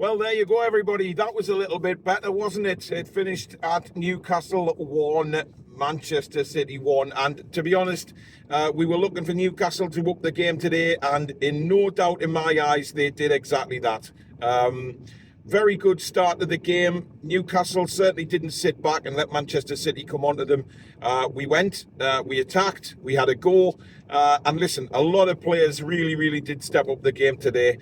Well, there you go, everybody. That was a little bit better, wasn't it? It finished at Newcastle 1, Manchester City 1. And to be honest, we were looking for Newcastle to up the game today. And in no doubt in my eyes, they did exactly that. Very good start to the game. Newcastle certainly didn't sit back and let Manchester City come onto them. We went, we attacked, we had a goal. And listen, a lot of players really did step up the game today.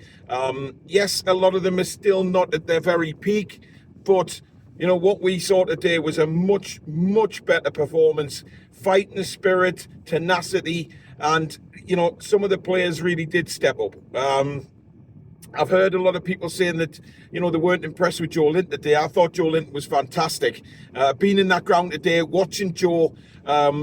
Yes, a lot of them are still not at their very peak, but you know what we saw today was a much better performance. Fighting spirit, tenacity, and you know some of the players really did step up. I've heard a lot of people saying that, you know, they weren't impressed with Joe Linton today. I thought Joe Linton was fantastic. Being in that ground today, watching Joe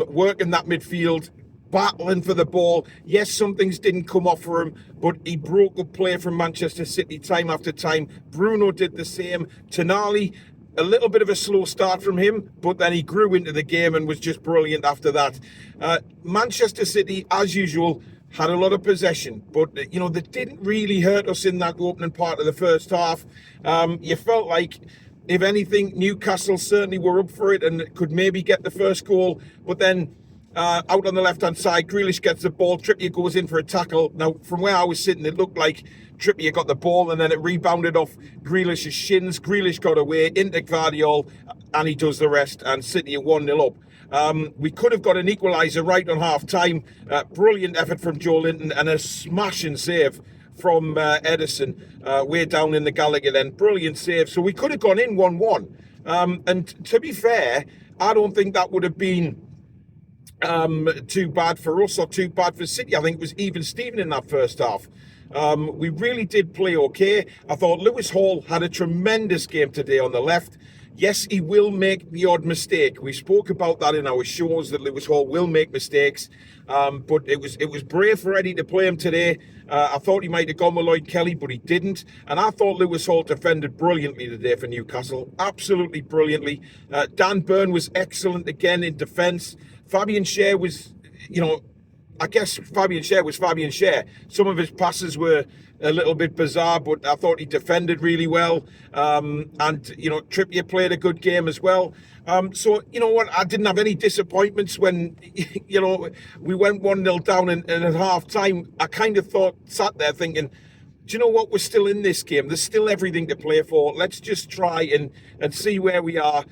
working that midfield, battling for the ball. Yes, some things didn't come off for him, but he broke up play from Manchester City time after time. Bruno did the same. Tonali, a little bit of a slow start from him, but then he grew into the game and was just brilliant after that. Manchester City, as usual, had a lot of possession, but you know they didn't really hurt us in that opening part of the first half. You felt like, if anything, Newcastle certainly were up for it and could maybe get the first goal. But then out on the left-hand side, Grealish gets the ball. Trippier goes in for a tackle. Now, from where I was sitting, it looked like Trippier got the ball and then it rebounded off Grealish's shins. Grealish got away into Guardiola and he does the rest, and City are 1-0 up. We could have got an equalizer right on half-time. Brilliant effort from Joe Linton and a smashing save from Ederson way down in the Gallagher then. Brilliant save. So we could have gone in 1-1. And to be fair, I don't think that would have been too bad for us or too bad for City. I think it was even Steven in that first half. We really did play okay. I thought Lewis Hall had a tremendous game today on the left. Yes, he will make the odd mistake. We spoke about that in our shows, that Lewis Hall will make mistakes. But it was brave for Eddie to play him today. I thought he might have gone with Lloyd Kelly, but he didn't. And I thought Lewis Hall defended brilliantly today for Newcastle. Absolutely brilliantly. Dan Burn was excellent again in defence. Fabian Schär was, you know, I guess Fabian Schär was Fabian Schär. Some of his passes were a little bit bizarre, but I thought he defended really well. And, you know, Trippier played a good game as well. So, you know what, I didn't have any disappointments when, you know, we went 1-0 down and at half-time, I kind of sat there thinking, do you know what, we're still in this game. There's still everything to play for. Let's just try and see where we are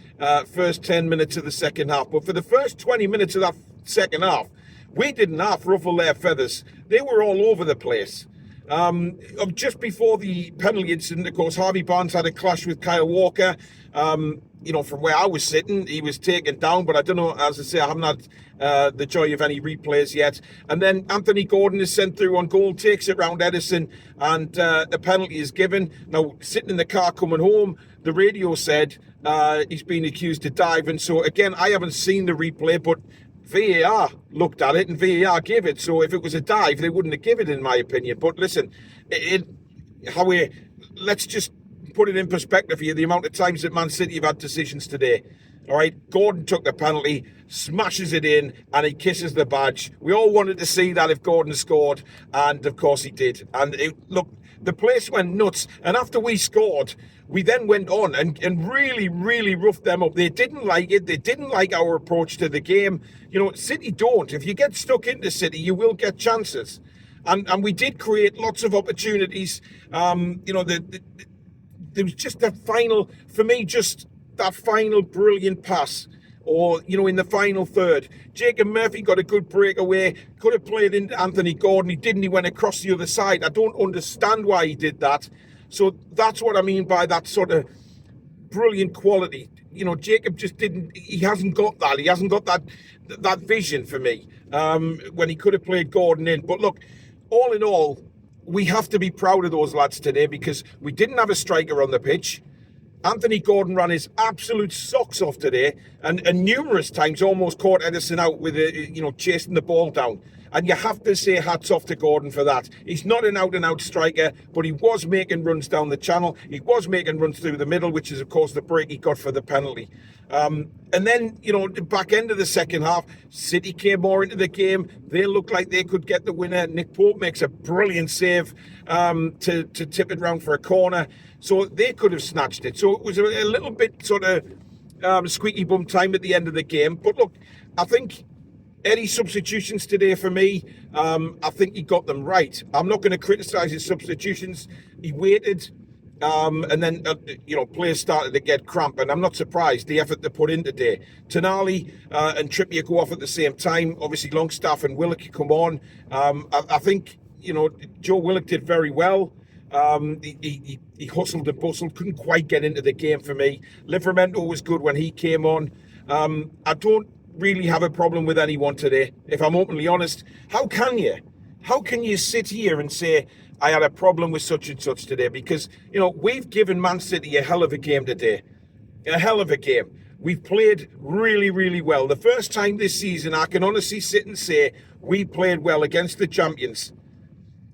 first 10 minutes of the second half. But for the first 20 minutes of that second half, we didn't half ruffle their feathers. They were all over the place. Just before the penalty incident, of course, Harvey Barnes had a clash with Kyle Walker. You know, from where I was sitting, he was taken down, but I don't know, as I say, I haven't had the joy of any replays yet. And then Anthony Gordon is sent through on goal, takes it round Ederson, and the penalty is given. Now, sitting in the car coming home, the radio said he's been accused of diving. So, again, I haven't seen the replay, but VAR looked at it and VAR gave it. So if it was a dive, they wouldn't have given it, in my opinion. But listen, let's just put it in perspective here, the amount of times that Man City have had decisions today. All right, Gordon took the penalty, smashes it in, and he kisses the badge. We all wanted to see that if Gordon scored, and of course he did. And look, the place went nuts. And after we scored, we then went on and really roughed them up. They didn't like it. They didn't like our approach to the game. You know, City don't. If you get stuck into City, you will get chances. And we did create lots of opportunities. You know, there was just that final, for me, just that final brilliant pass. Or, you know, in the final third. Jacob Murphy got a good breakaway. Could have played into Anthony Gordon. He didn't. He went across the other side. I don't understand why he did that. So that's what I mean by that sort of brilliant quality. You know, Jacob just didn't, he hasn't got that. He hasn't got that vision for me when he could have played Gordon in. But look, all in all, we have to be proud of those lads today because we didn't have a striker on the pitch. Anthony Gordon ran his absolute socks off today and numerous times almost caught Ederson out with, chasing the ball down. And you have to say hats off to Gordon for that. He's not an out-and-out striker, but he was making runs down the channel. He was making runs through the middle, which is, of course, the break he got for the penalty. And then, the back end of the second half, City came more into the game. They looked like they could get the winner. Nick Pope makes a brilliant save to tip it round for a corner. So they could have snatched it. So it was a little bit sort of squeaky bum time at the end of the game. But look, I think Eddie's substitutions today for me, I think he got them right. I'm not going to criticise his substitutions. He waited. And then, players started to get cramp, and I'm not surprised the effort they put in today. Tonali and Trippier go off at the same time. Obviously, Longstaff and Willock come on. I think, Joe Willock did very well. He hustled and bustled, couldn't quite get into the game for me. Livramento was good when he came on. I don't really have a problem with anyone today, if I'm openly honest. How can you? How can you sit here and say, I had a problem with such and such today? Because, we've given Man City a hell of a game today. A hell of a game. We've played really, really well. The first time this season, I can honestly sit and say we played well against the champions.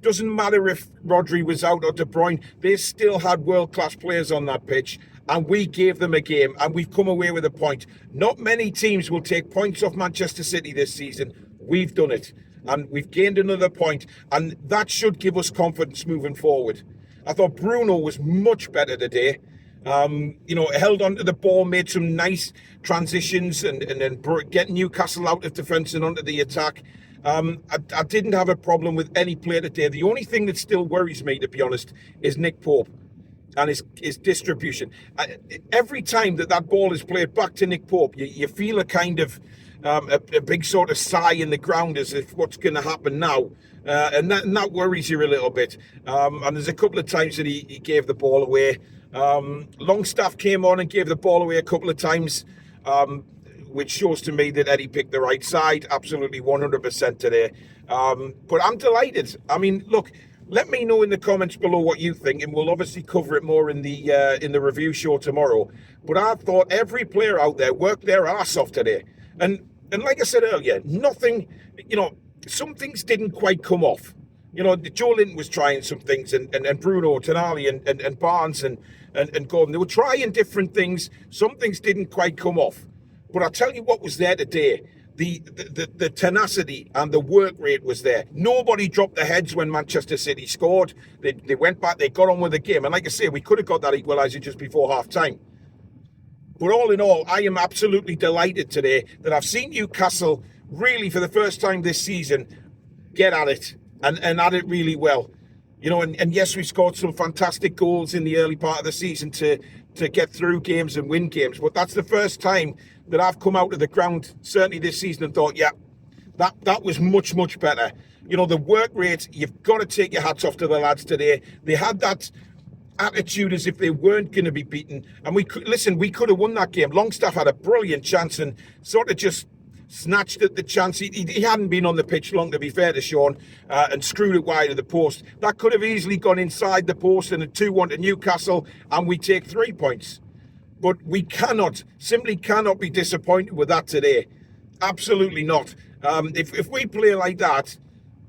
Doesn't matter if Rodri was out or De Bruyne, they still had world-class players on that pitch, and we gave them a game, and we've come away with a point. Not many teams will take points off Manchester City this season. We've done it. And we've gained another point, and that should give us confidence moving forward. I thought Bruno was much better today. Held on to the ball, made some nice transitions, and then getting Newcastle out of defence and onto the attack. I didn't have a problem with any player today. The only thing that still worries me, to be honest, is Nick Pope and his distribution. Every time that ball is played back to Nick Pope, you feel a kind of a big sort of sigh in the ground as if what's going to happen now. And that worries you a little bit. And there's a couple of times that he gave the ball away. Longstaff came on and gave the ball away a couple of times, which shows to me that Eddie picked the right side. Absolutely 100% today. But I'm delighted. I mean, look, let me know in the comments below what you think, and we'll obviously cover it more in the review show tomorrow. But I thought every player out there worked their arse off today. And like I said earlier, nothing, some things didn't quite come off. Joe Linton was trying some things, and Bruno, Tonali, and Barnes, and Gordon. They were trying different things. Some things didn't quite come off. But I'll tell you what was there today. The tenacity and the work rate was there. Nobody dropped their heads when Manchester City scored. They went back, they got on with the game. And like I say, we could have got that equaliser just before half-time. But all in all, I am absolutely delighted today that I've seen Newcastle really for the first time this season get at it and at it really well. And yes, we scored some fantastic goals in the early part of the season to get through games and win games. But that's the first time that I've come out of the ground, certainly this season, and thought, yeah, that was much, much better. The work rate, you've got to take your hats off to the lads today. They had that attitude as if they weren't going to be beaten. And we could have won that game. Longstaff had a brilliant chance and sort of just snatched at the chance. He hadn't been on the pitch long, to be fair to Sean, and screwed it wide of the post. That could have easily gone inside the post and a 2-1 to Newcastle, and we take 3 points. But we simply cannot be disappointed with that today. Absolutely not. If we play like that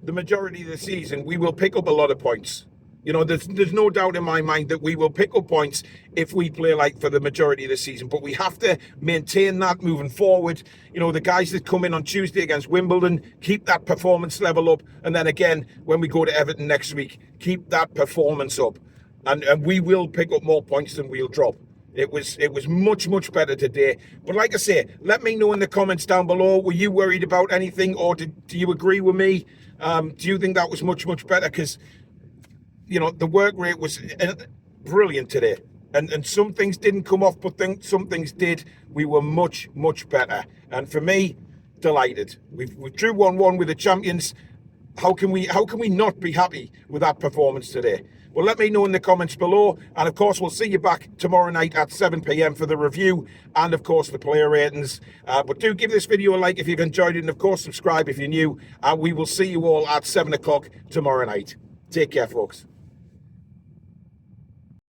the majority of the season, we will pick up a lot of points. There's no doubt in my mind that we will pick up points if we play like for the majority of the season. But we have to maintain that moving forward. The guys that come in on Tuesday against Wimbledon, keep that performance level up. And then again, when we go to Everton next week, keep that performance up. And we will pick up more points than we'll drop. It was much, much better today. But like I say, let me know in the comments down below. Were you worried about anything, or do you agree with me? Do you think that was much, much better? Because the work rate was brilliant today. And some things didn't come off, but some things did. We were much, much better. And for me, delighted. We drew 1-1 with the champions. How can we not be happy with that performance today? Well, let me know in the comments below. And of course, we'll see you back tomorrow night at 7 p.m. for the review and of course the player ratings. But do give this video a like if you've enjoyed it, and of course subscribe if you're new. And we will see you all at 7 o'clock tomorrow night. Take care, folks.